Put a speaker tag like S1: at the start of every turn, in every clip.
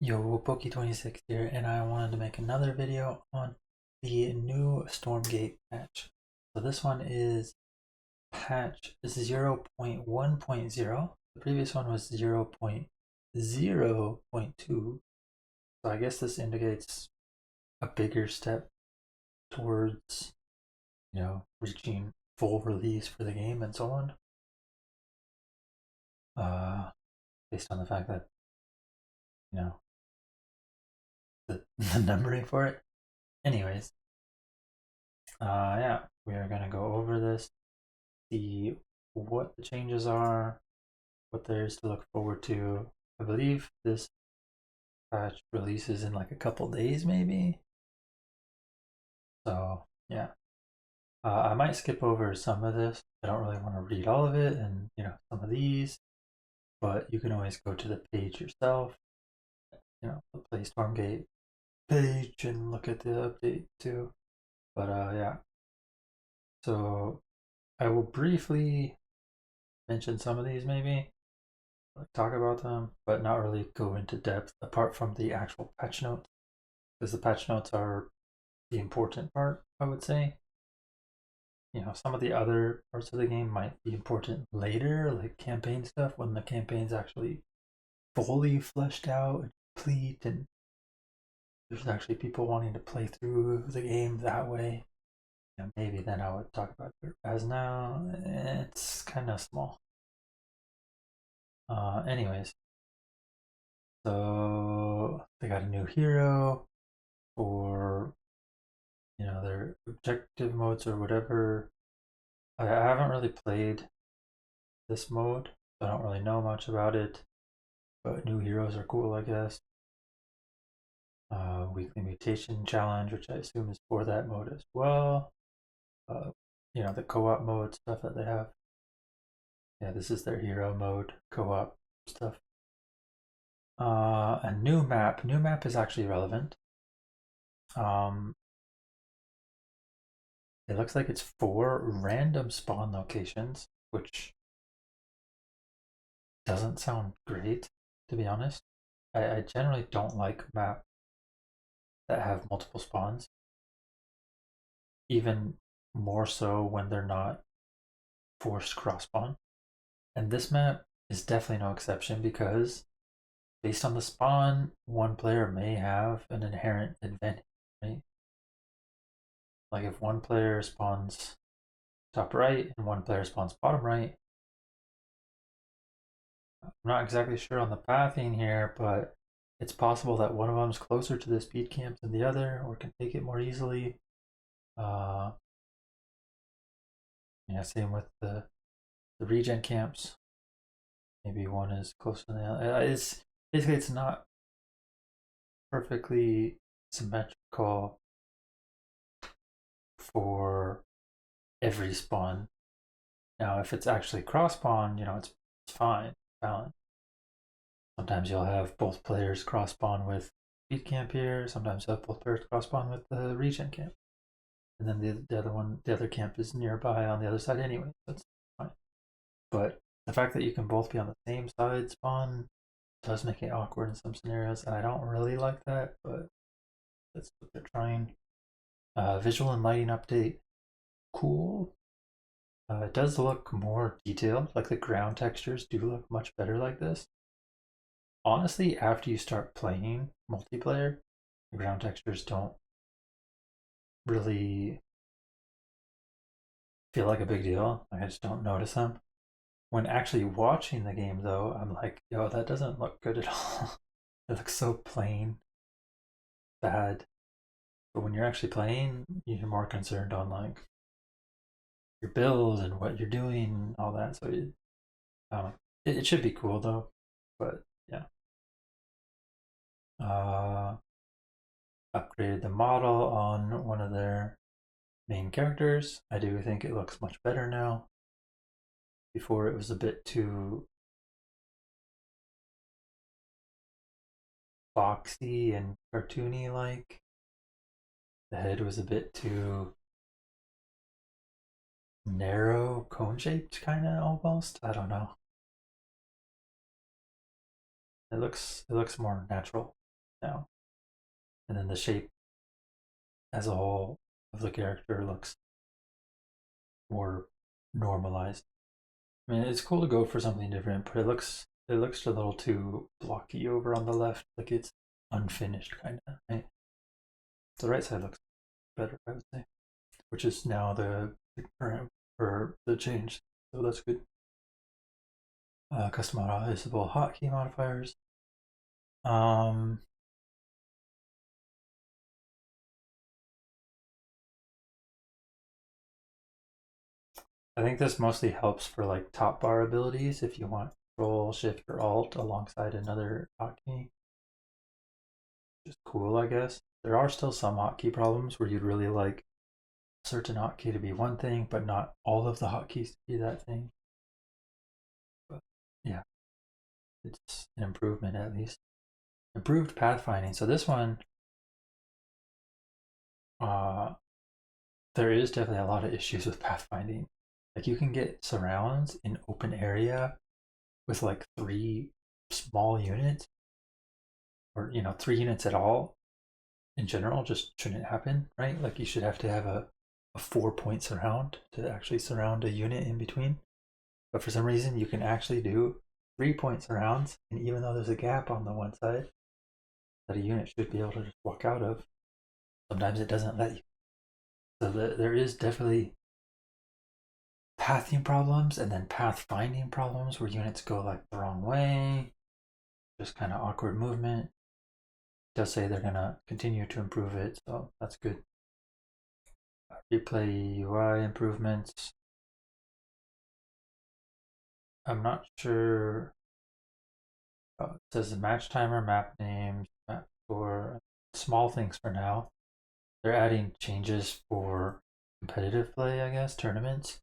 S1: Yo, Pokey26 here, and I wanted to make another video on the new Stormgate patch. So this one is patch 0.1.0. The previous one was 0.0.2. So I guess this indicates a bigger step towards, reaching full release for the game and so on. Based on the fact that, the numbering for it. Anyways, yeah, we are gonna go over this, see what the changes are, what there is to look forward to. I believe this patch releases in like a couple days, maybe. So yeah, I might skip over some of this. I don't really want to read all of it, and some of these, but you can always go to the page yourself. The Play Stormgate page and look at the update too. But yeah. So I will briefly mention some of these, maybe talk about them, but not really go into depth apart from the actual patch notes, because the patch notes are the important part, I would say. Some of the other parts of the game might be important later, like campaign stuff, when the campaign's actually fully fleshed out and complete, and there's actually people wanting to play through the game that way. Maybe then I would talk about it. As now, it's kind of small. Anyways, so they got a new hero for their objective modes or whatever. I haven't really played this mode, so I don't really know much about it. But new heroes are cool, I guess. Weekly mutation challenge, which I assume is for that mode as well. The co-op mode stuff that they have. Yeah, this is their hero mode, co-op stuff. A new map. New map is actually relevant. It looks like it's 4 random spawn locations, which doesn't sound great, to be honest. I generally don't like maps that have multiple spawns, even more so when they're not forced cross spawn. And this map is definitely no exception, because based on the spawn, one player may have an inherent advantage, right? Like if one player spawns top right and one player spawns bottom right, I'm not exactly sure on the pathing here, but it's possible that one of them is closer to the speed camp than the other, or can take it more easily. Yeah, same with the regen camps. Maybe one is closer than the other. It's basically, it's not perfectly symmetrical for every spawn. Now, if it's actually cross spawn, it's fine, balanced. Sometimes you'll have both players cross spawn with speed camp here. Sometimes you'll have both players cross spawn with the regen camp, and then the other camp is nearby on the other side anyway. So that's fine. But the fact that you can both be on the same side spawn does make it awkward in some scenarios, and I don't really like that, but that's what they're trying. Visual and lighting update, cool. It does look more detailed, like the ground textures do look much better like this. Honestly, after you start playing multiplayer, the ground textures don't really feel like a big deal. Like, I just don't notice them. When actually watching the game, though, I'm like, yo, that doesn't look good at all. It looks so plain, bad. But when you're actually playing, you're more concerned on like your build and what you're doing, all that. So it should be cool though. But yeah. Upgraded the model on one of their main characters. I do think it looks much better now. Before it was a bit too boxy and cartoony like. The head was a bit too narrow, cone shaped, kind of almost. I don't know. It looks more natural. now. And then the shape as a whole of the character looks more normalized. I mean, it's cool to go for something different, but it looks a little too blocky over on the left, like it's unfinished kind of, right? The right side looks better, I would say, which is now the current or the change, so that's good. Customizable hotkey modifiers. I think this mostly helps for like top bar abilities if you want Control, Shift, or Alt alongside another hotkey. Just cool, I guess. There are still some hotkey problems where you'd really like a certain hotkey to be one thing, but not all of the hotkeys to be that thing. But yeah, it's an improvement at least. Improved pathfinding. So this one, there is definitely a lot of issues with pathfinding. Like you can get surrounds in open area with like 3 small units, or 3 units at all in general just shouldn't happen, right? Like you should have to have a 4-point surround to actually surround a unit in between. But for some reason you can actually do 3-point surrounds, and even though there's a gap on the one side that a unit should be able to just walk out of, sometimes it doesn't let you. So there is definitely pathing problems and then pathfinding problems where units go like the wrong way, just kind of awkward movement. It does say they're gonna continue to improve it, so that's good. Replay UI improvements. I'm not sure. It says match timer, map names, map score, small things for now. They're adding changes for competitive play, I guess, tournaments,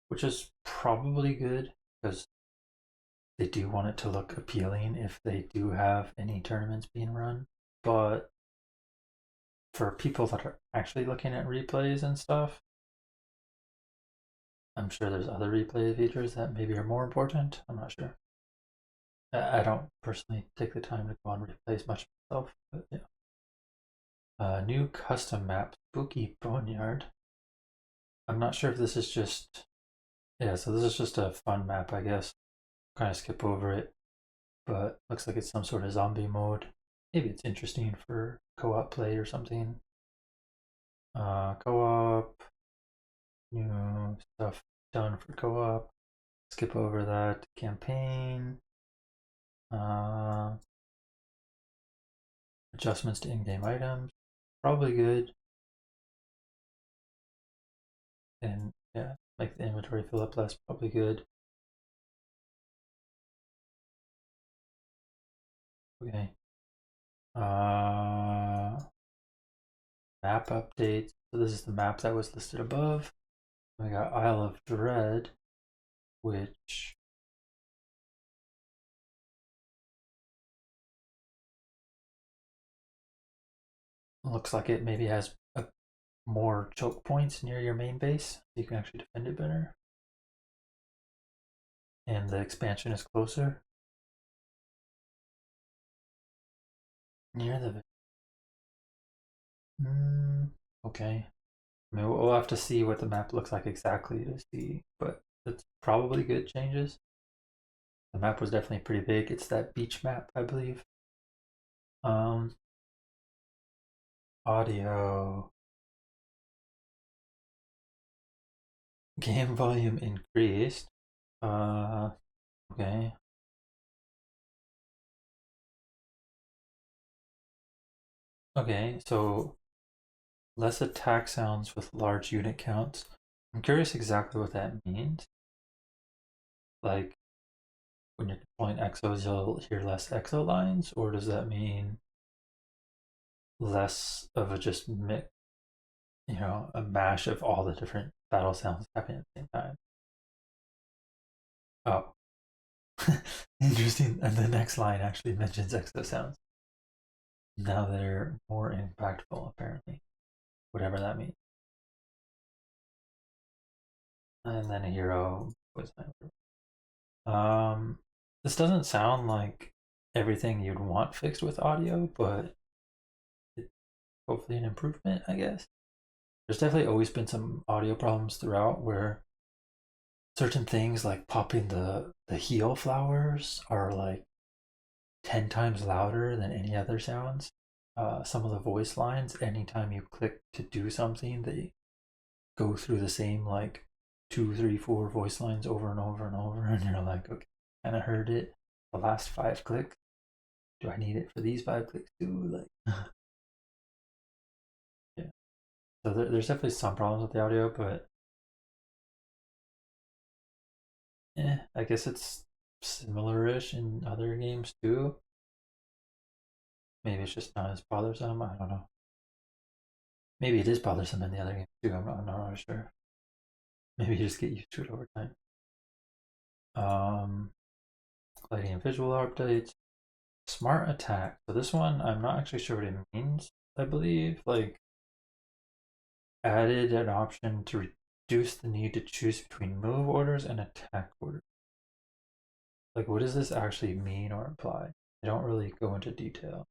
S1: which is probably good because they do want it to look appealing if they do have any tournaments being run. But for people that are actually looking at replays and stuff, I'm sure there's other replay features that maybe are more important. I'm not sure. I don't personally take the time to go on replays much myself, but yeah. New custom map, Spooky Boneyard. I'm not sure if this is just, yeah, so this is just a fun map, I guess. Kind of skip over it, but looks like it's some sort of zombie mode. Maybe it's interesting for co-op play or something. Co-op, new stuff done for co-op. Skip over that. Campaign. Adjustments to in-game items. Probably good. And yeah, make the inventory fill up less. Probably good. Okay. Map updates. So this is the map that was listed above. We got Isle of Dread, which looks like it maybe has more choke points near your main base, so you can actually defend it better. And the expansion is closer. Near the... okay. I mean, we'll have to see what the map looks like exactly to see, but it's probably good changes. The map was definitely pretty big. It's that beach map, I believe. Audio. Game volume increased. Okay. Okay, so less attack sounds with large unit counts. I'm curious exactly what that means. Like, when you're deploying exos, you'll hear less exo lines, or does that mean less of a just mix, a mash of all the different battle sounds happening at the same time? Oh, interesting. And the next line actually mentions exo sounds. Now they're more impactful, apparently, whatever that means. And then a hero was this doesn't sound like everything you'd want fixed with audio, but it's hopefully an improvement, I guess. There's definitely always been some audio problems throughout where certain things like popping the heal flowers are like 10 times louder than any other sounds. Some of the voice lines, anytime you click to do something, they go through the same like 2, 3, 4 voice lines over and over and over, and you're like, okay, kind of heard it the last 5 clicks. Do I need it for these 5 clicks too? Like, yeah. So there's definitely some problems with the audio, but I guess it's similar-ish in other games too. Maybe it's just not as bothersome. I don't know. Maybe it is bothersome in the other games too. I'm not really sure. Maybe you just get used to it over time. Lighting and visual updates. Smart attack. So this one, I'm not actually sure what it means. I believe like added an option to reduce the need to choose between move orders and attack orders. Like, what does this actually mean or imply? They don't really go into detail,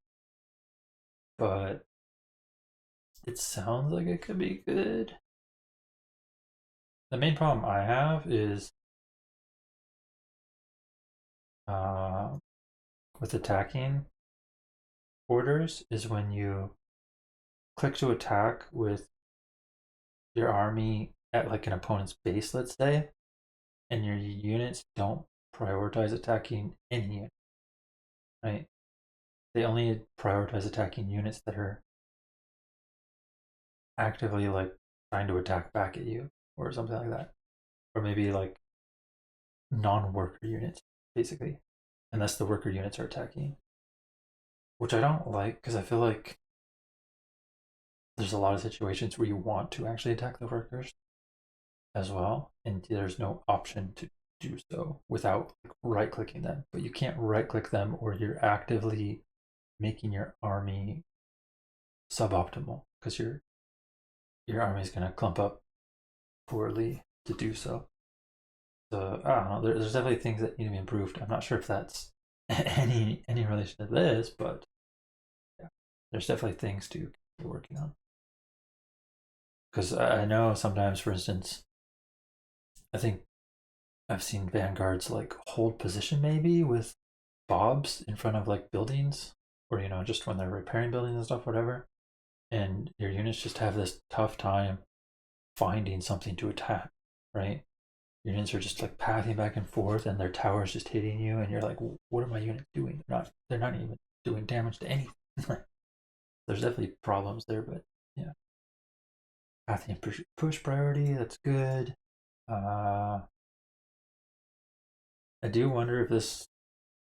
S1: but it sounds like it could be good. The main problem I have is with attacking orders is when you click to attack with your army at like an opponent's base, let's say, and your units don't prioritize attacking any unit, right? They only prioritize attacking units that are actively like trying to attack back at you or something like that, or maybe like non-worker units basically, unless the worker units are attacking, which I don't like because I feel like there's a lot of situations where you want to actually attack the workers as well, and there's no option to do so without like, right clicking them. But you can't right click them or you're actively making your army suboptimal because your army is going to clump up poorly to do so. So I don't know. There's definitely things that need to be improved. I'm not sure if that's any relation to this, but yeah, there's definitely things to be working on. Because I know sometimes, for instance, I think I've seen Vanguards like hold position maybe with bobs in front of like buildings, or just when they're repairing buildings and stuff, whatever. And your units just have this tough time finding something to attack, right? Your units are just like pathing back and forth, and their towers just hitting you, and you're like, "What are my units doing? They're not even doing damage to anything." There's definitely problems there, but yeah, pathing push priority. That's good. I do wonder if this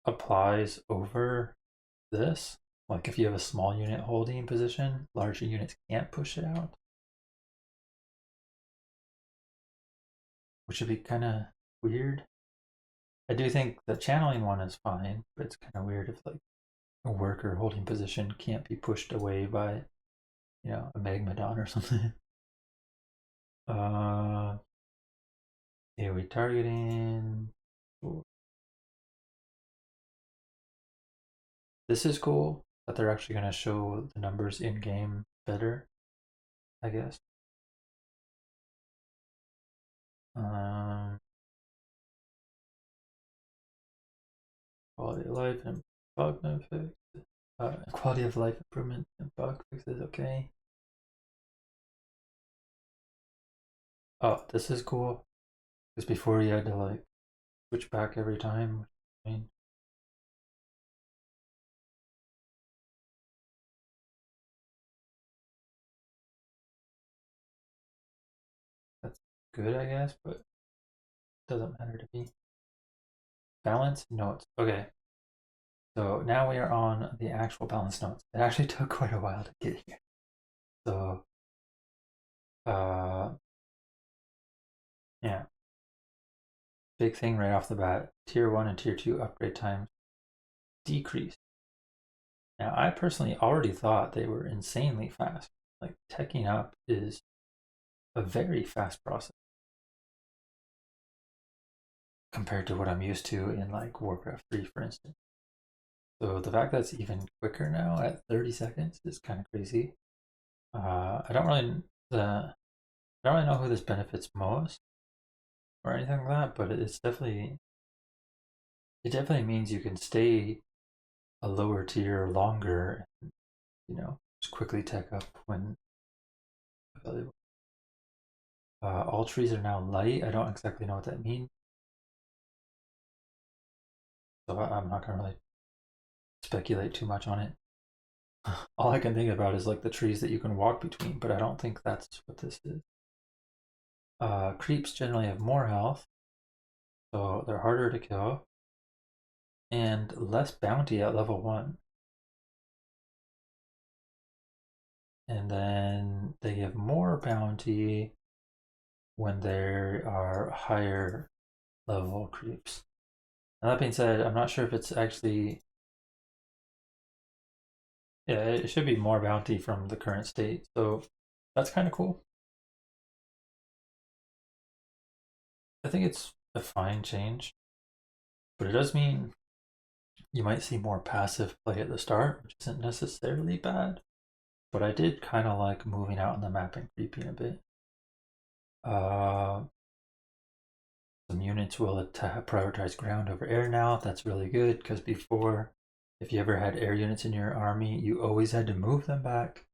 S1: applies over this. Like if you have a small unit holding position, larger units can't push it out, which would be kind of weird. I do think the channeling one is fine, but it's kind of weird if like a worker holding position can't be pushed away by, a Magmadon or something. AoE targeting. Cool. This is cool that they're actually going to show the numbers in game better, I guess. Quality of life and bug fix. Quality of life improvement and bug fixes. Okay. Oh, this is cool because before you had to like switch back every time. I mean, that's good, I guess, but it doesn't matter to me. Balance notes. Okay. So now we are on the actual balance notes. It actually took quite a while to get here. So, yeah. Big thing right off the bat. Tier 1 and Tier 2 upgrade times decreased. Now, I personally already thought they were insanely fast. Like, teching up is a very fast process compared to what I'm used to in, like, Warcraft 3, for instance. So the fact that it's even quicker now at 30 seconds is kind of crazy. I don't really I don't really know who this benefits most or anything like that, but it definitely means you can stay a lower tier longer and, just quickly tech up when available. All trees are now light. I don't exactly know what that means, so I'm not gonna really speculate too much on it. All I can think about is like the trees that you can walk between, but I don't think that's what this is. Creeps generally have more health, so they're harder to kill, and less bounty at level 1. And then they give more bounty when there are higher level creeps. Now that being said, I'm not sure if it's actually... Yeah, it should be more bounty from the current state, so that's kind of cool. I think it's a fine change, but it does mean you might see more passive play at the start, which isn't necessarily bad, but I did kind of like moving out on the map and creeping a bit. Some units will prioritize ground over air now. That's really good, because before, if you ever had air units in your army, you always had to move them back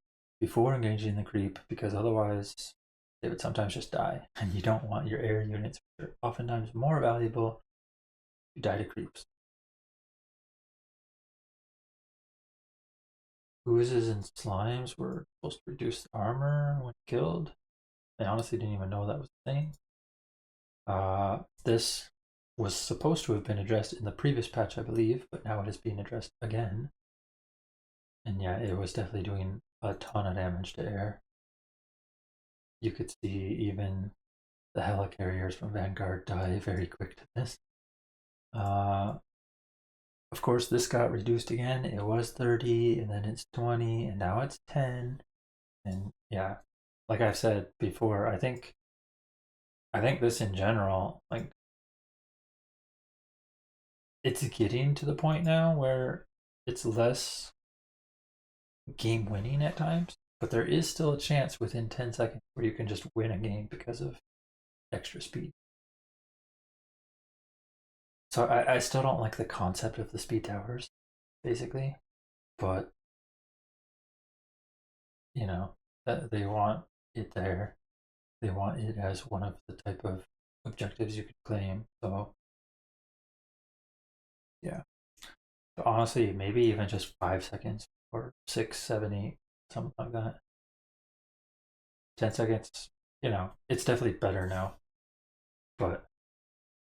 S1: before engaging the creep, because otherwise they would sometimes just die, and you don't want your air units, which are oftentimes more valuable, to die to creeps. Oozes and slimes were supposed to reduce armor when killed. I honestly didn't even know that was a thing. This was supposed to have been addressed in the previous patch, I believe, but now it is being addressed again. And yeah, it was definitely doing a ton of damage to air. You could see even the helicarriers from Vanguard die very quick to this. Of course, this got reduced again. It was 30, and then it's 20, and now it's 10. And yeah, like I've said before, I think this in general, like, it's getting to the point now where it's less game winning at times, but there is still a chance within 10 seconds where you can just win a game because of extra speed. So I still don't like the concept of the speed towers, basically, but they want it there. They want it as one of the type of objectives you could claim. So yeah. But honestly, maybe even just 5 seconds or 6, 7, 8, something like that. 10 seconds, it's definitely better now. But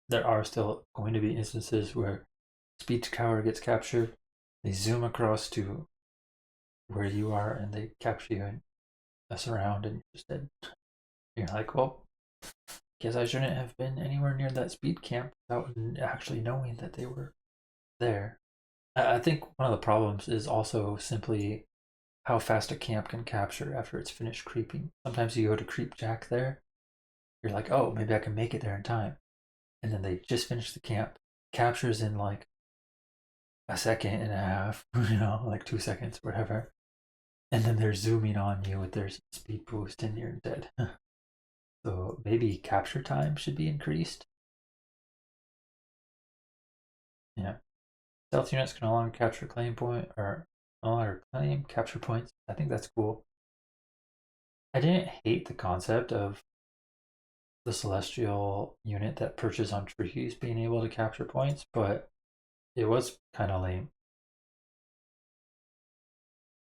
S1: there are still going to be instances where speed tower gets captured. They zoom across to where you are and they capture you and mess around and you're just dead. You're like, well, guess I shouldn't have been anywhere near that speed camp without actually knowing that they were there. I think one of the problems is also simply how fast a camp can capture after it's finished creeping. Sometimes you go to creep jack there, you're like, oh, maybe I can make it there in time. And then they just finish the camp, captures in like a second and a half, like 2 seconds, whatever. And then they're zooming on you with their speed boost and you're dead. So maybe capture time should be increased. Yeah. Stealth units can no longer capture claim point or no longer claim capture points. I think that's cool. I didn't hate the concept of the celestial unit that perches on trees being able to capture points, but it was kind of lame.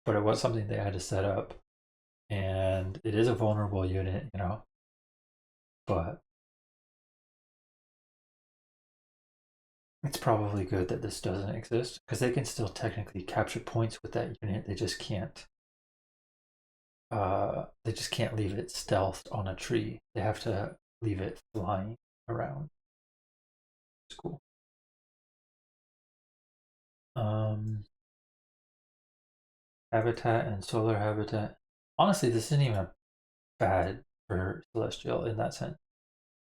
S1: But it was something they had to set up, and it is a vulnerable unit, but it's probably good that this doesn't exist because they can still technically capture points with that unit. They just can't. They just can't leave it stealthed on a tree. They have to leave it flying around. It's cool. Habitat and solar habitat. Honestly, this isn't even bad for Celestial in that sense.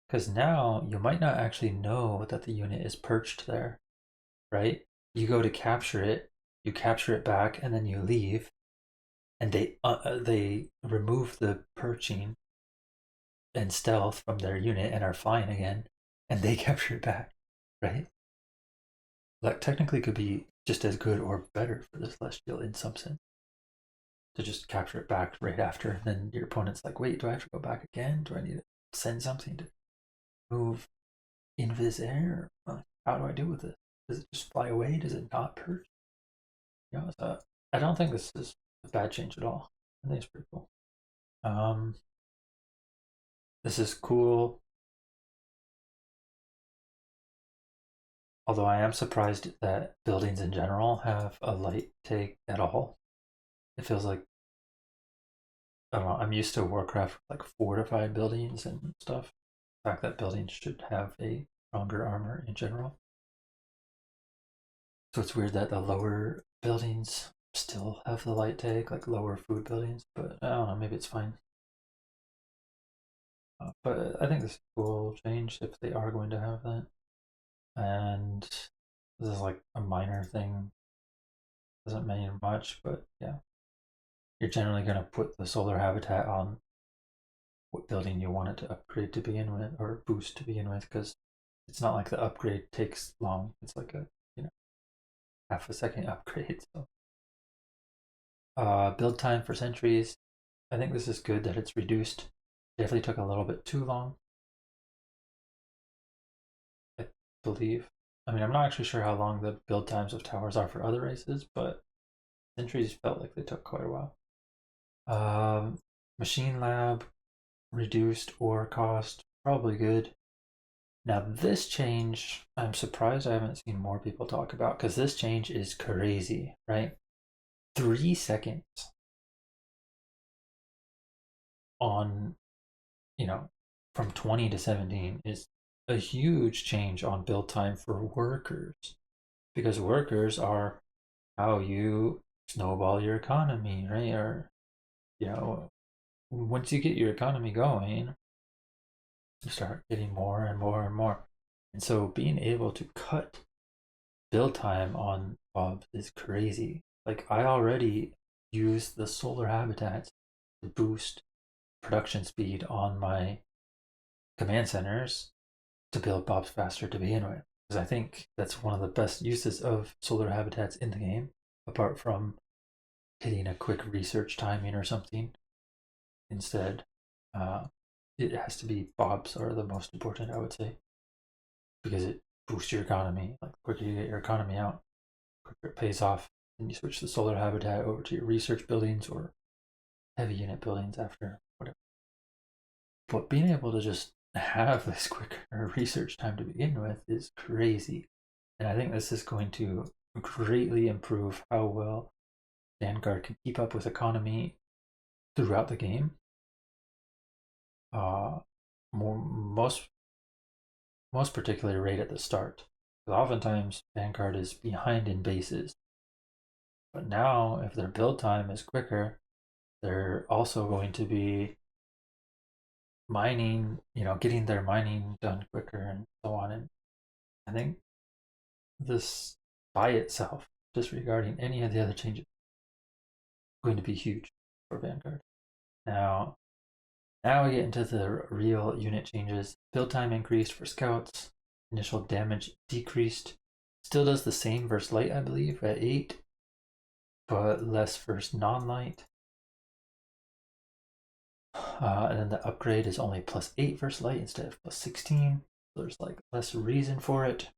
S1: Because now you might not actually know that the unit is perched there, right? you go to capture it, you capture it back, and then you leave, and they remove the perching and stealth from their unit and are flying again, and they capture it back, right? That technically could be just as good or better for the Celestial in some sense. To just capture it back right after, and then your opponent's like, wait, do I have to go back again? Do I need to send something to move invis air? How do I deal with it? Does it just fly away? Does it not perch? So I don't think this is a bad change at all. I think it's pretty cool. This is cool. Although I am surprised that buildings in general have a light take at all. It feels like, I don't know, I'm used to Warcraft like fortified buildings and stuff. The fact that buildings should have a stronger armor in general. So it's weird that the lower buildings still have the light take, like lower food buildings, but I don't know, maybe it's fine. But I think this is a cool change if they are going to have that. And this is like a minor thing, doesn't mean much, but yeah. You're generally going to put the solar habitat on what building you want it to upgrade to begin with, or boost to begin with, because it's not like the upgrade takes long. It's like a, half a second upgrade. So build time for sentries, I think this is good that it's reduced. Definitely took a little bit too long, I believe. I mean, I'm not actually sure how long the build times of towers are for other races, but sentries felt like they took quite a while. Machine lab reduced ore cost, probably good. Now this change, I'm surprised I haven't seen more people talk about, because this change is crazy, right? 3 seconds on, from 20 to 17 is a huge change on build time for workers, because workers are how you snowball your economy, right? Or, once you get your economy going, you start getting more and more and more. And so being able to cut build time on mobs is crazy. Like, I already use the solar habitats to boost production speed on my command centers to build mobs faster to begin with. Because I think that's one of the best uses of solar habitats in the game, apart from hitting a quick research timing or something. Instead, it has to be mobs are the most important, I would say, because it boosts your economy. Like, the quicker you get your economy out, quicker it pays off. Then you switch the solar habitat over to your research buildings or heavy unit buildings after, whatever. But being able to just have this quicker research time to begin with is crazy. And I think this is going to greatly improve how well Vanguard can keep up with economy throughout the game. Most particularly right at the start. Because oftentimes Vanguard is behind in bases. But now, if their build time is quicker, they're also going to be mining, getting their mining done quicker and so on. And I think this by itself, disregarding any of the other changes, is going to be huge for Vanguard. Now we get into the real unit changes. Build time increased for scouts. Initial damage decreased. Still does the same versus light, I believe, at 8, but less versus non-light. And then the upgrade is only +8 versus light instead of +16. So there's like less reason for it.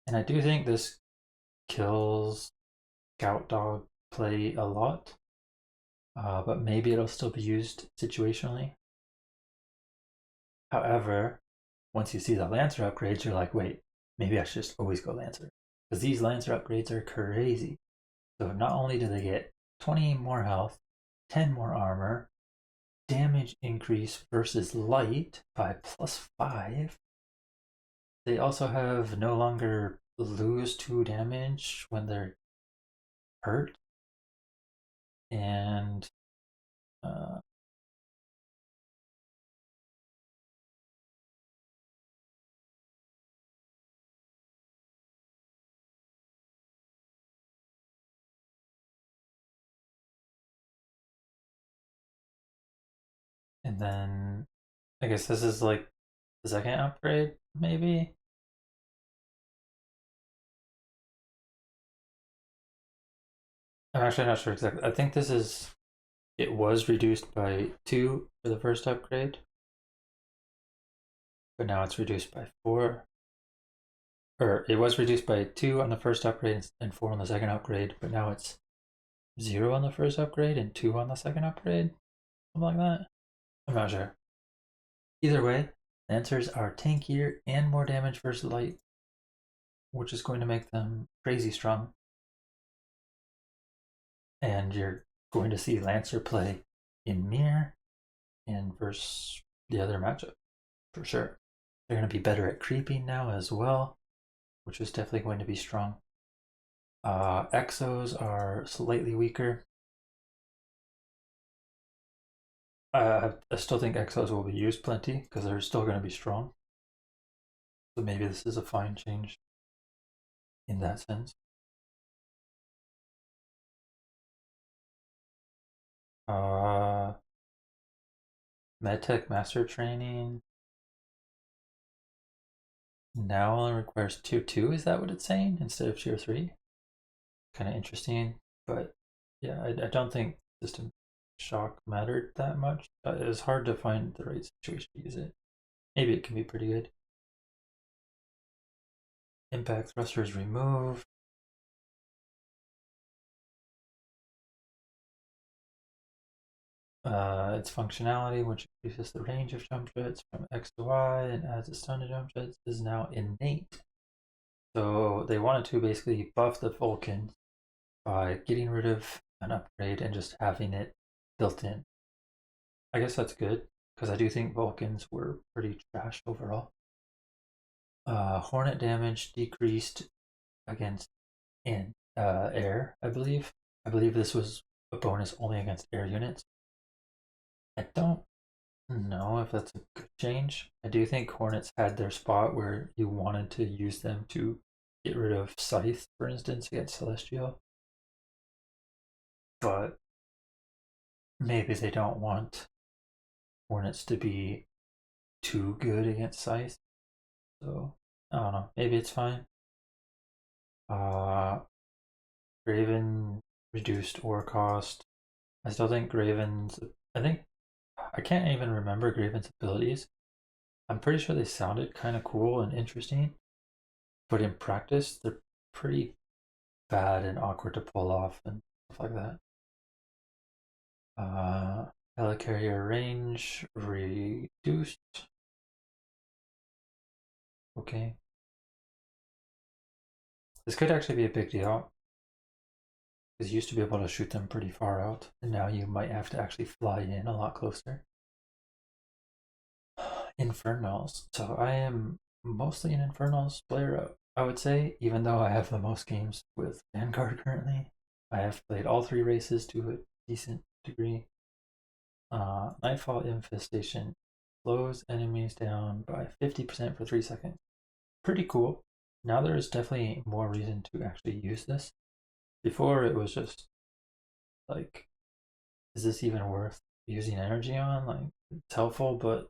S1: And I do think this kills Scout Dog play a lot. But maybe it'll still be used situationally. However, once you see the Lancer upgrades, you're like, wait, maybe I should just always go Lancer. Because these Lancer upgrades are crazy. So not only do they get 20 more health, 10 more armor, damage increase versus light by +5. They also have no longer lose 2 damage when they're hurt. And And then I guess this is like the second upgrade, maybe? I'm actually not sure exactly. I think this is, it was reduced by 2 for the first upgrade, but now it's reduced by 4. Or it was reduced by 2 on the first upgrade and 4 on the second upgrade, but now it's 0 on the first upgrade and 2 on the second upgrade. Something like that. I'm not sure. Either way, Lancers are tankier and more damage versus light, which is going to make them crazy strong. And you're going to see Lancer play in Mirror and versus the other matchup for sure. They're going to be better at creeping now as well, which is definitely going to be strong. Exos are slightly weaker. I still think Exos will be used plenty because they're still going to be strong. So maybe this is a fine change in that sense. MedTech Master Training now only requires tier 2. Is that what it's saying instead of tier 3? Kind of interesting, but yeah, I don't think system shock mattered that much. It was hard to find the right situation to use it. Maybe it can be pretty good. Impact thruster is removed. Its functionality, which increases the range of jump jets from X to Y and adds a stun to jump jets, is now innate. So they wanted to basically buff the Vulcans by getting rid of an upgrade and just having it built in. I guess that's good because I do think Vulcans were pretty trash overall. Hornet damage decreased against air, I believe. I believe this was a bonus only against air units. I don't know if that's a good change. I do think Hornets had their spot where you wanted to use them to get rid of Scythe, for instance, against Celestial. But maybe they don't want Hornets to be too good against Scythe. So, I don't know. Maybe it's fine. Graven reduced ore cost. I still think Graven's. I can't even remember Graven's abilities. I'm pretty sure they sounded kind of cool and interesting, but in practice, they're pretty bad and awkward to pull off and stuff like that. Helicarrier range reduced. Okay. This could actually be a big deal. Because you used to be able to shoot them pretty far out, and now you might have to actually fly in a lot closer. Infernals. So I am mostly an Infernals player, I would say, even though I have the most games with Vanguard currently. I have played all 3 races to a decent degree. Nightfall Infestation slows enemies down by 50% for 3 seconds. Pretty cool. Now there is definitely more reason to actually use this. Before it was just like, is this even worth using energy on? Like, it's helpful, but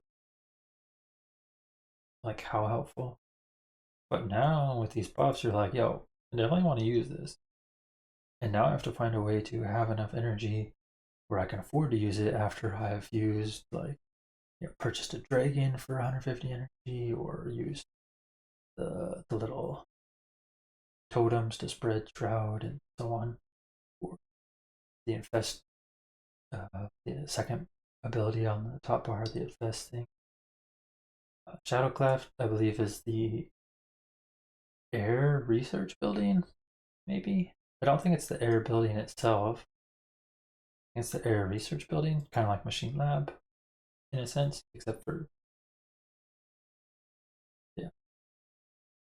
S1: like, how helpful? But now with these buffs, you're like, yo, I definitely want to use this. And now I have to find a way to have enough energy where I can afford to use it after I've used, like, purchased a dragon for 150 energy or used the little totems to spread shroud and so on. Or the infest, the second ability on the top bar, the infest thing. Shadowcleft, I believe, is the air research building, maybe? I don't think it's the air building itself. It's the air research building, kind of like Machine Lab in a sense, except for, yeah.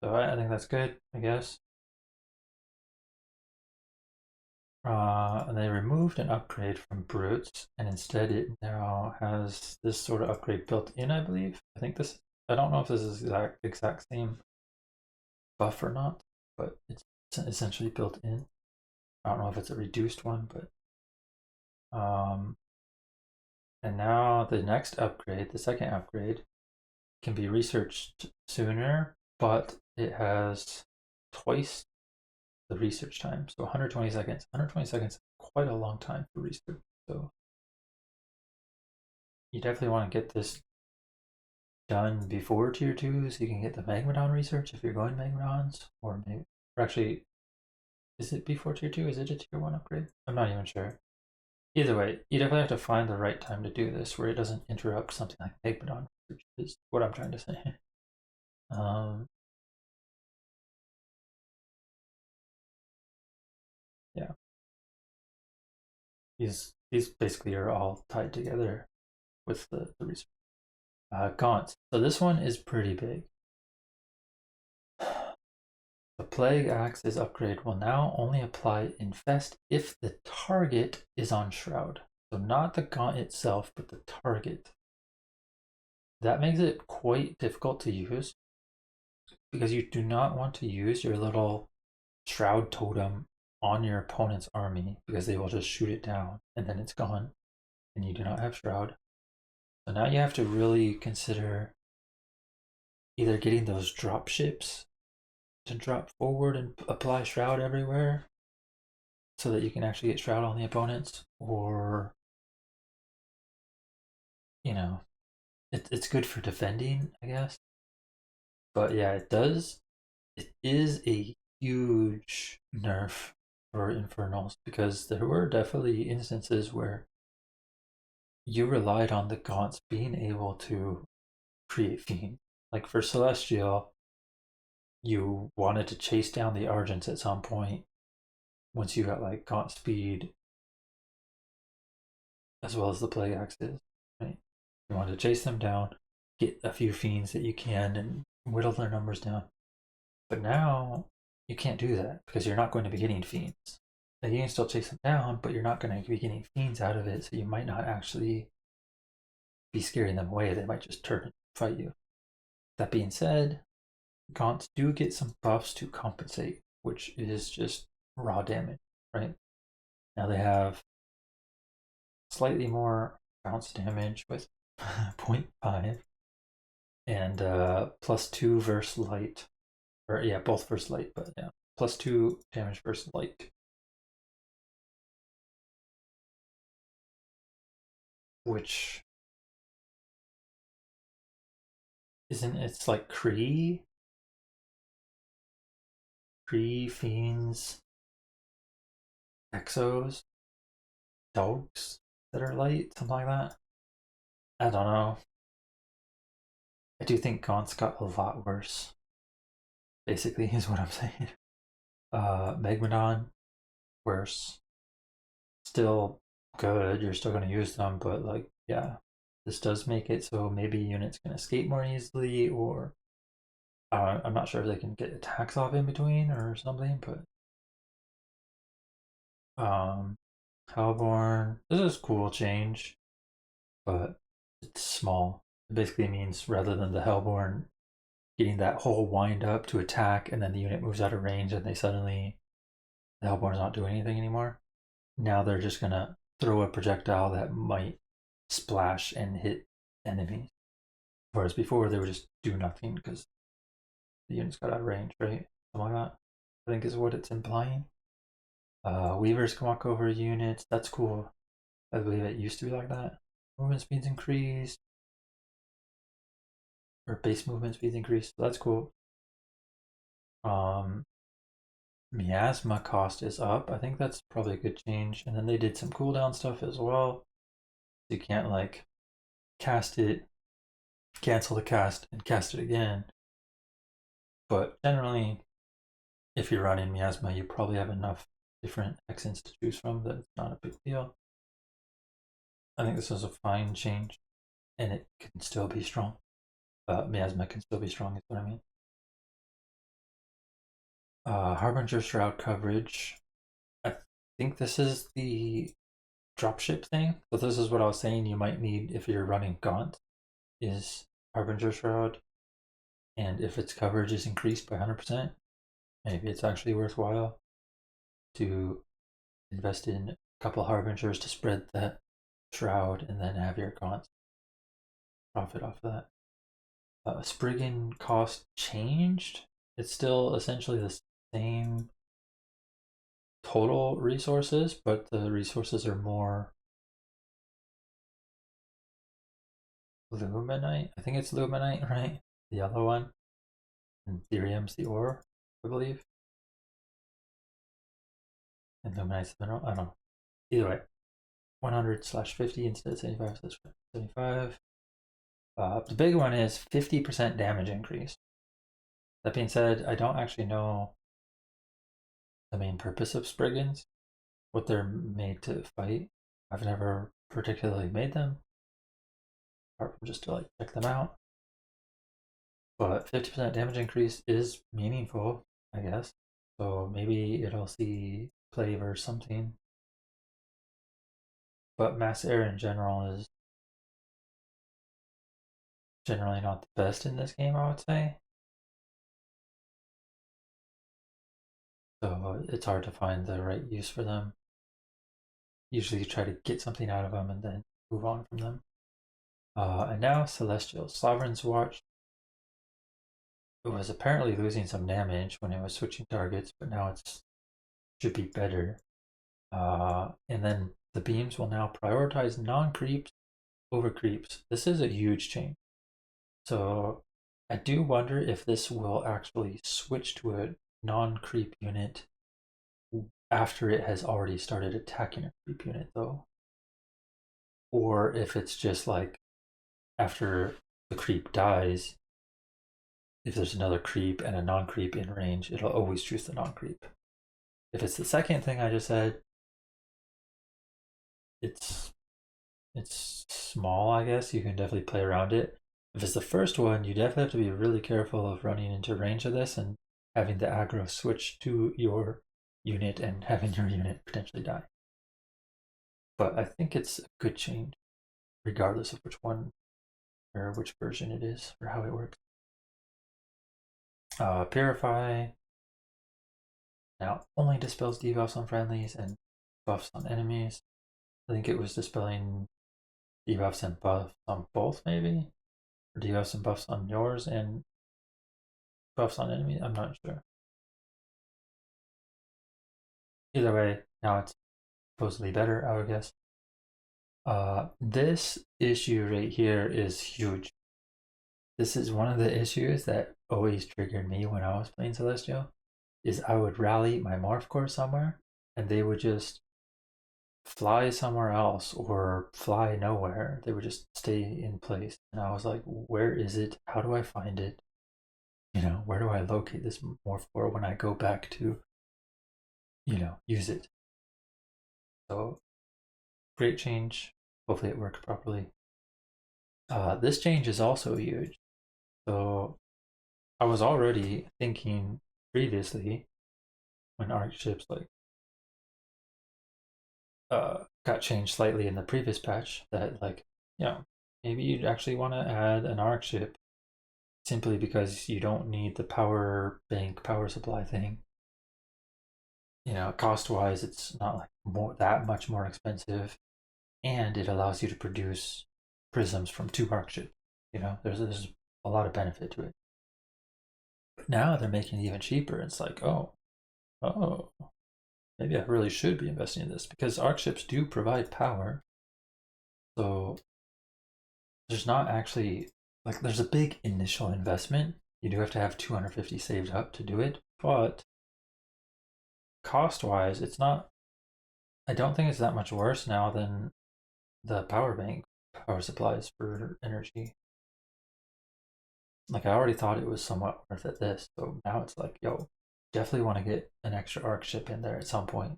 S1: So I think that's good, I guess. And they removed an upgrade from Brutes, and instead it now has this sort of upgrade built in, I believe. I don't know if this is exact same buff or not, but it's essentially built in. I don't know if it's a reduced one, but And now the next upgrade, the second upgrade, can be researched sooner, but it has twice the research time. So 120 seconds. 120 seconds is quite a long time for research. So you definitely want to get this done before tier 2 so you can get the Magmadon research if you're going Magmadons. Or maybe, or actually, is it before tier 2? Is it a tier 1 upgrade? I'm not even sure. Either way, you definitely have to find the right time to do this where it doesn't interrupt something like Magmadon, which is what I'm trying to say. Yeah. These basically are all tied together with the research. Gaunts. So this one is pretty big. The Plague Axe's upgrade will now only apply Infest if the target is on Shroud. So not the Gaunt itself, but the target. That makes it quite difficult to use because you do not want to use your little Shroud totem on your opponent's army because they will just shoot it down and then it's gone and you do not have Shroud. So now you have to really consider either getting those drop ships to drop forward and apply Shroud everywhere so that you can actually get Shroud on the opponents, or, you know, it's good for defending, I guess. But yeah, it is a huge nerf for Infernals because there were definitely instances where you relied on the Gaunts being able to create Fiend. Like for Celestial, you wanted to chase down the Argents at some point once you got like Gaunt speed as well as the Plague Axes, right? You want to chase them down, get a few Fiends that you can, and whittle their numbers down. But now you can't do that because you're not going to be getting Fiends. Like, you can still chase them down, but you're not going to be getting Fiends out of it, so you might not actually be scaring them away. They might just turn and fight you. That being said, Gaunts do get some buffs to compensate, which is just raw damage, right? Now they have slightly more bounce damage with 0.5 and +2 versus light, or yeah, both versus light, but yeah, +2 damage versus light, which isn't, it's like Kree Fiends, Exos, Dogs that are light, something like that. I don't know. I do think Gaunt's got a lot worse. Basically, is what I'm saying. Megmadon, worse. Still good. You're still going to use them, but like, yeah, this does make it so maybe units can escape more easily, or I'm not sure if they can get attacks off in between or something. But Hellborn, this is a cool change, but it's small. It basically means rather than the Hellborn getting that whole wind up to attack and then the unit moves out of range and they suddenly, the Hellborn's not doing anything anymore. Now they're just gonna throw a projectile that might splash and hit enemies. Whereas before they would just do nothing because the units got out of range, right? Something like that, I think is what it's implying. Weavers can walk over units. That's cool. I believe it used to be like that. Movement speed's increased, or base movement speed's increased. So that's cool. Miasma cost is up. I think that's probably a good change. And then they did some cooldown stuff as well. You can't like cast it, cancel the cast, and cast it again. But generally, if you're running Miasma, you probably have enough different accents to choose from that it's not a big deal. I think this is a fine change, and it can still be strong. Miasma can still be strong, is what I mean. Harbinger Shroud coverage. I think this is the dropship thing. So this is what I was saying you might need if you're running Gaunt, is Harbinger Shroud. And if its coverage is increased by 100%, maybe it's actually worthwhile to invest in a couple Harbingers to spread that Shroud and then have your constant profit off of that. Spriggan cost changed. It's still essentially the same total resources, but the resources are more luminite. I think it's luminite, right? The yellow one. And therium's the ore, I believe. And luminite's the mineral. I don't know. Either way, 100/50 instead of 75/75. The big one is 50% damage increase. That being said, I don't actually know the main purpose of Spriggans, what they're made to fight. I've never particularly made them, apart from just to like check them out. But 50% damage increase is meaningful, I guess. So maybe it'll see play or something. But mass air in general is generally not the best in this game, I would say. So it's hard to find the right use for them. Usually you try to get something out of them and then move on from them. And now Celestial Sovereign's Watch. It was apparently losing some damage when it was switching targets, but now it should be better. And then the beams will now prioritize non-creeps over creeps. This is a huge change. So I do wonder if this will actually switch to a non-creep unit after it has already started attacking a creep unit, though. Or if it's just like after the creep dies, if there's another creep and a non-creep in range, it'll always choose the non-creep. If it's the second thing I just said, it's small, I guess. You can definitely play around it. If it's the first one, you definitely have to be really careful of running into range of this and having the aggro switch to your unit and having your unit potentially die. But I think it's a good change, regardless of which one or which version it is or how it works. Purify now only dispels debuffs on friendlies and buffs on enemies. I think it was dispelling debuffs and buffs on both, maybe? Or debuffs and buffs on yours and buffs on enemies? I'm not sure. Either way, now it's supposedly better, I would guess. This issue right here is huge. This is one of the issues that always triggered me when I was playing Celestial, is I would rally my Morph Core somewhere, and they would just fly somewhere else or fly nowhere. They would just stay in place. And I was like, where is it? How do I find it? Where do I locate this Morph Core when I go back to, use it? So, great change. Hopefully it worked properly. This change is also huge. So, I was already thinking previously when arc ships got changed slightly in the previous patch that maybe you'd actually want to add an arc ship simply because you don't need the power bank power supply thing. Cost wise it's not that much more expensive, and it allows you to produce prisms from 2 arc ships. There's a lot of benefit to it. But now they're making it even cheaper. It's like, oh, maybe I really should be investing in this because arc ships do provide power. So there's not actually there's a big initial investment. You do have to have 250 saved up to do it, but cost wise, it's not. I don't think it's that much worse now than the power bank power supplies for energy. I already thought it was somewhat worth it this, so now it's like, yo, definitely want to get an extra arc ship in there at some point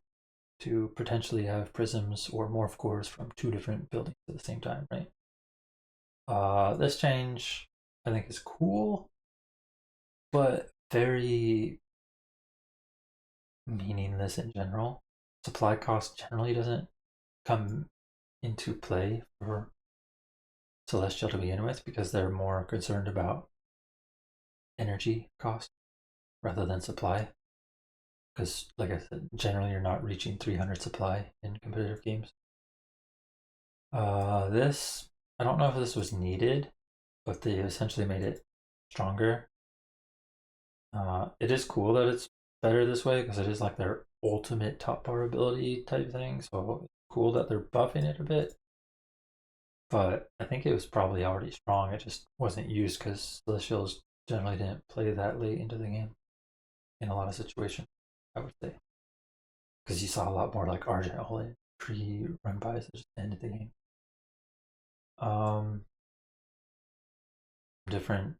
S1: to potentially have prisms or morph cores from 2 different buildings at the same time, right? This change I think is cool, but very meaningless in general. Supply cost generally doesn't come into play for Celestial to begin with because they're more concerned about energy cost rather than supply. Because, like I said, generally you're not reaching 300 supply in competitive games. This, I don't know if this was needed, but they essentially made it stronger. It is cool that it's better this way because it is like their ultimate top bar ability type thing. So it's cool that they're buffing it a bit. But I think it was probably already strong. It just wasn't used because Celestials generally didn't play that late into the game in a lot of situations, I would say. Because you saw a lot more like Argent all in pre run bys that just ended the game. Different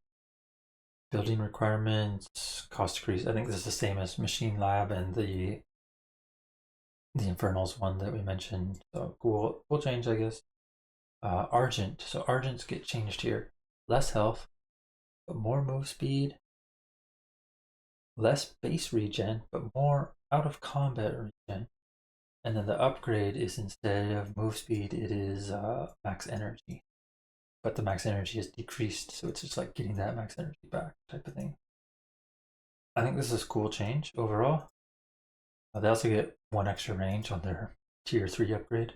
S1: building requirements, cost decrease. I think this is the same as Machine Lab and the Infernals one that we mentioned. So cool change, I guess. Argent. So Argents get changed here. Less health, but more move speed. Less base regen, but more out of combat regen. And then the upgrade is instead of move speed, it is max energy. But the max energy is decreased, so it's just like getting that max energy back type of thing. I think this is a cool change overall. They also get 1 extra range on their tier 3 upgrade.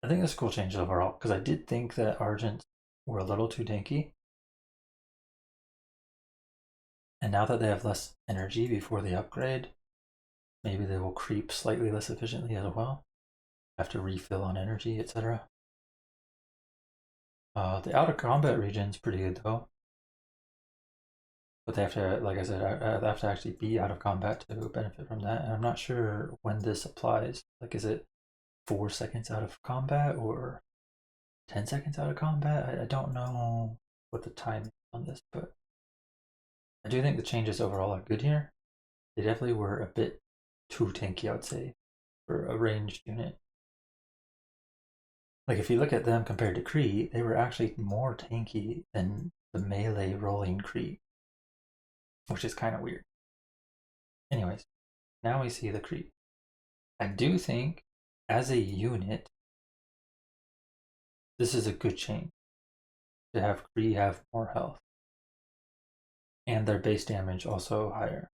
S1: I think this is a cool change overall, because I did think that Argents were a little too tanky. And now that they have less energy before the upgrade, maybe they will creep slightly less efficiently as well. Have to refill on energy, etc. The out of combat region is pretty good though. But they have to, like I said, they have to actually be out of combat to benefit from that. And I'm not sure when this applies. Like, is it 4 seconds out of combat or 10 seconds out of combat? I don't know what the time is on this, but I do think the changes overall are good here. They definitely were a bit too tanky, I would say, for a ranged unit. Like, if you look at them compared to Kree, they were actually more tanky than the melee rolling Kree, which is kind of weird. Anyways, now we see the Kree. I do think, as a unit, this is a good change to have Kree have more health and their base damage also higher.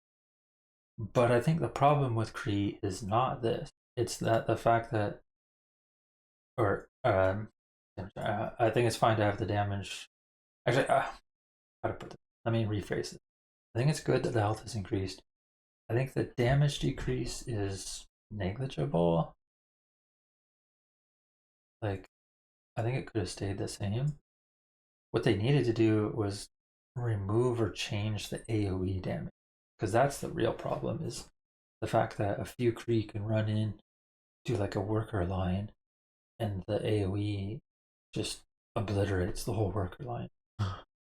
S1: But I think the problem with Kree is not this. It's that the fact that, or I think it's fine to have the damage. Actually, how to put this? Let me rephrase it. I think it's good that the health is increased. I think the damage decrease is negligible. Like, I think it could have stayed the same. What they needed to do was remove or change the AoE damage, because that's the real problem, is the fact that a few Kree can run in, do like a worker line, and the AoE just obliterates the whole worker line. I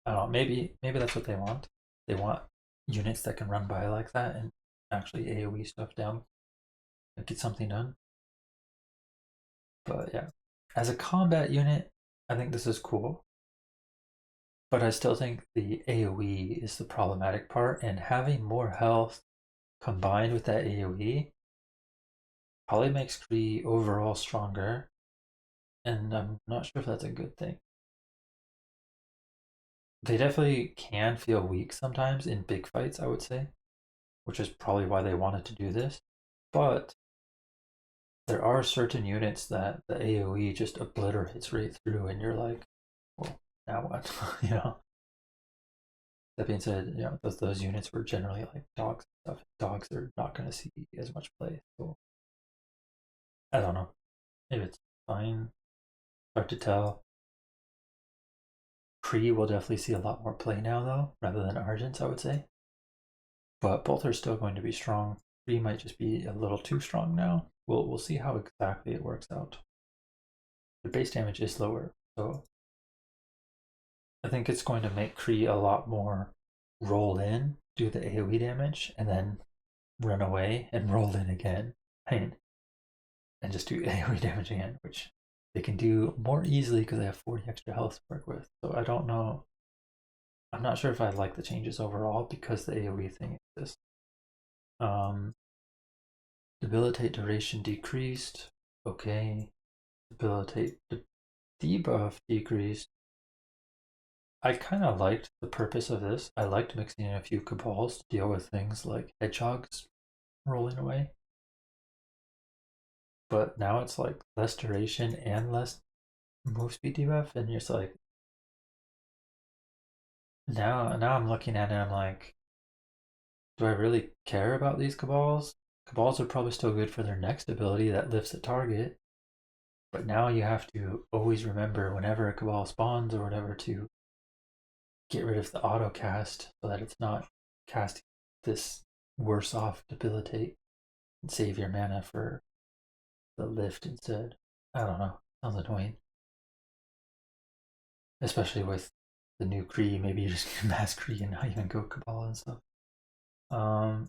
S1: don't know, maybe that's what they want. They want units that can run by like that and actually AoE stuff down and get something done. But yeah, as a combat unit, I think this is cool. But I still think the AoE is the problematic part, and having more health combined with that AoE probably makes Kree overall stronger, and I'm not sure if that's a good thing. They definitely can feel weak sometimes in big fights, I would say, which is probably why they wanted to do this. But there are certain units that the AoE just obliterates right through, and you're like, well, now what? You know? That being said, you know, those units were generally like dogs and stuff. Dogs are not going to see as much play. So I don't know if it's fine. Hard to tell. Kree will definitely see a lot more play now, though, rather than Argents, I would say. But both are still going to be strong. Kree might just be a little too strong now. We'll see how exactly it works out. The base damage is lower, so I think it's going to make Kree a lot more roll in, do the AoE damage, and then run away and roll in again, and just do AoE damage again, which they can do more easily because they have 40 extra health to work with. So I don't know. I'm not sure if I like the changes overall because the AoE thing exists. Debilitate duration decreased. Okay. Debilitate debuff decreased. I kind of liked the purpose of this. I liked mixing in a few cabals to deal with things like hedgehogs rolling away. but now it's like less duration and less move speed debuff, and you're just like, now I'm looking at it, I'm like, do I really care about these Cabals? Cabals are probably still good for their next ability that lifts a target, but now you have to always remember whenever a Cabal spawns or whatever to get rid of the auto cast so that it's not casting this worse off debilitate and save your mana for the lift instead. I don't know. Sounds annoying. Especially with the new Kree, maybe you just get mass Kree and not even go Cabal and stuff. Um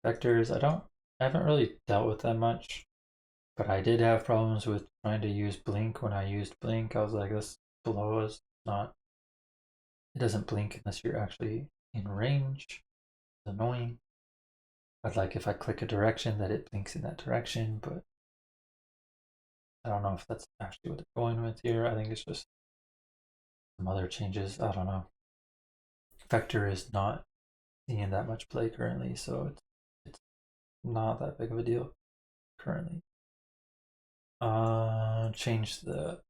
S1: Vectors, I haven't really dealt with that much, but I did have problems with trying to use Blink. When I used Blink, I was like, this below is not, it doesn't blink unless you're actually in range. It's annoying. I'd like if I click a direction that it blinks in that direction, but I don't know if that's actually what they're going with here. I think it's just some other changes. I don't know. Vector is not seeing that much play currently, so it's not that big of a deal currently. Change the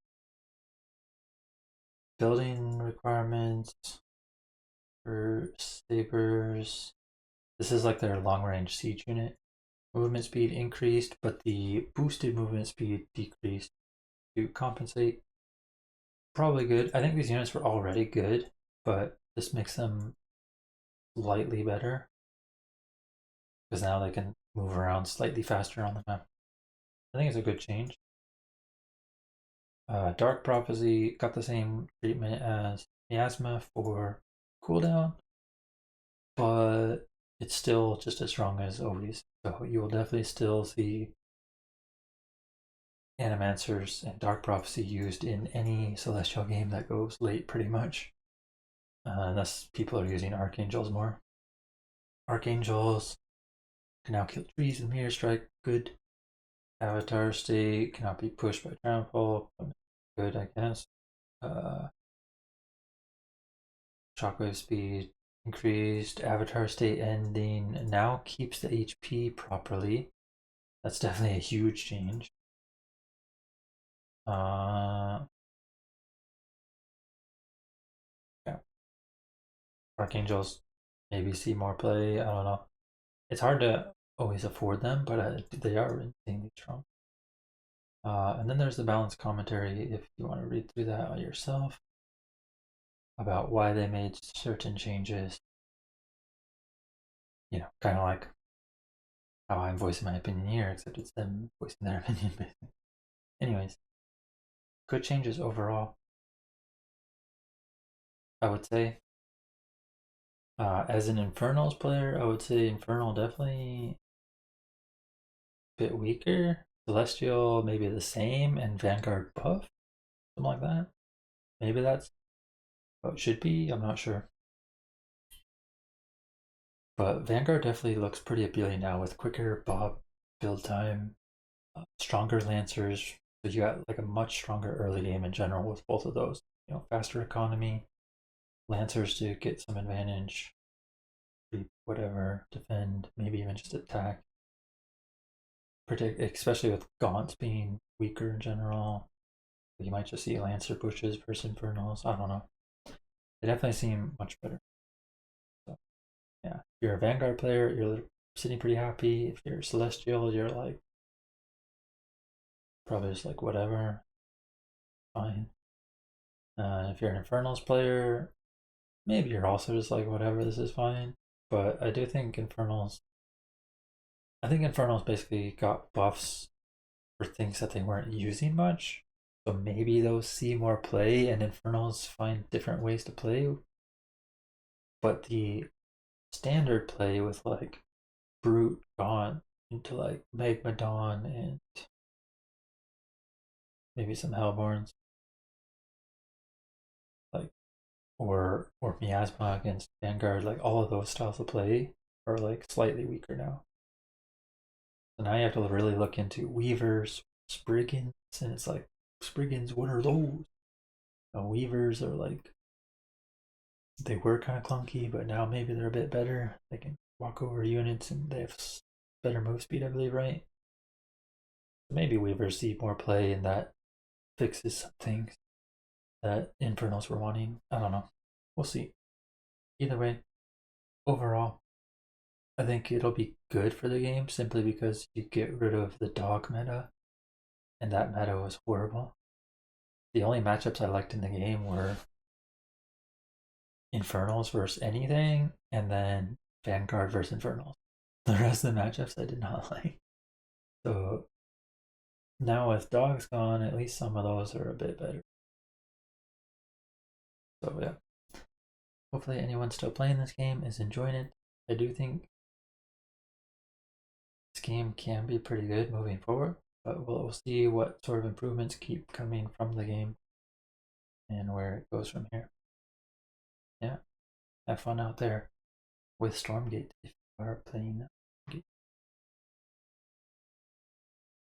S1: building requirements for sabers. This is like their long range siege unit. Movement speed increased, but the boosted movement speed decreased to compensate. Probably good. I think these units were already good, but this makes them slightly better because now they can move around slightly faster on the map. I think it's a good change. Dark Prophecy got the same treatment as Miasma for cooldown, but it's still just as strong as always. So you will definitely still see Animancers and Dark Prophecy used in any Celestial game that goes late, pretty much. Unless people are using Archangels more. Archangels can now kill trees with Meteor Strike, good. Avatar State cannot be pushed by Downfall, good, I guess. Shockwave speed increased. Avatar State ending now keeps the HP properly. That's definitely a huge change. Yeah. Archangels maybe see more play. I don't know. It's hard to always afford them, but they are insanely strong. And then there's the balanced commentary if you want to read through that yourself about why they made certain changes. You know, kind of like how I'm voicing my opinion here, except it's them voicing their opinion. Anyways, good changes overall, I would say. As an Infernals player, I would say Infernal definitely a bit weaker. Celestial maybe the same, and Vanguard buff, something like that. Maybe that's what it should be. I'm not sure. But Vanguard definitely looks pretty appealing now with quicker Bob build time, stronger Lancers. So you got like a much stronger early game in general with both of those. You know, faster economy, Lancers to get some advantage, whatever, defend, maybe even just attack. Especially with Gaunts being weaker in general. You might just see Lancer pushes versus Infernals. I don't know. They definitely seem much better. So, yeah, if you're a Vanguard player, you're sitting pretty happy. If you're Celestial, you're like probably just like whatever, fine. If you're an Infernals player, maybe you're also just like whatever, this is fine. But I do think Infernals. I think Infernals basically got buffs for things that they weren't using much. So maybe those see more play and Infernals find different ways to play. But the standard play with like Brute gone into like Magmadon and maybe some Hellborns, like or Miasma against Vanguard, like all of those styles of play are like slightly weaker now. So now you have to really look into Weavers, Spriggans, and it's like Spriggans, what are those? Weavers are like they were kind of clunky, but now maybe they're a bit better. They can walk over units and they have better move speed, I believe, right? maybe we receive more play and that fixes some things that Infernals were wanting. I don't know. We'll see. Either way, overall, I think it'll be good for the game simply because you get rid of the dog meta, and that meta was horrible. The only matchups I liked in the game were Infernals versus anything, and then Vanguard versus Infernals. The rest of the matchups I did not like. So now with dogs gone, at least some of those are a bit better. So yeah. Hopefully anyone still playing this game is enjoying it. I do think this game can be pretty good moving forward, but we'll see what sort of improvements keep coming from the game and where it goes from here. Yeah, have fun out there with Stormgate if you are playing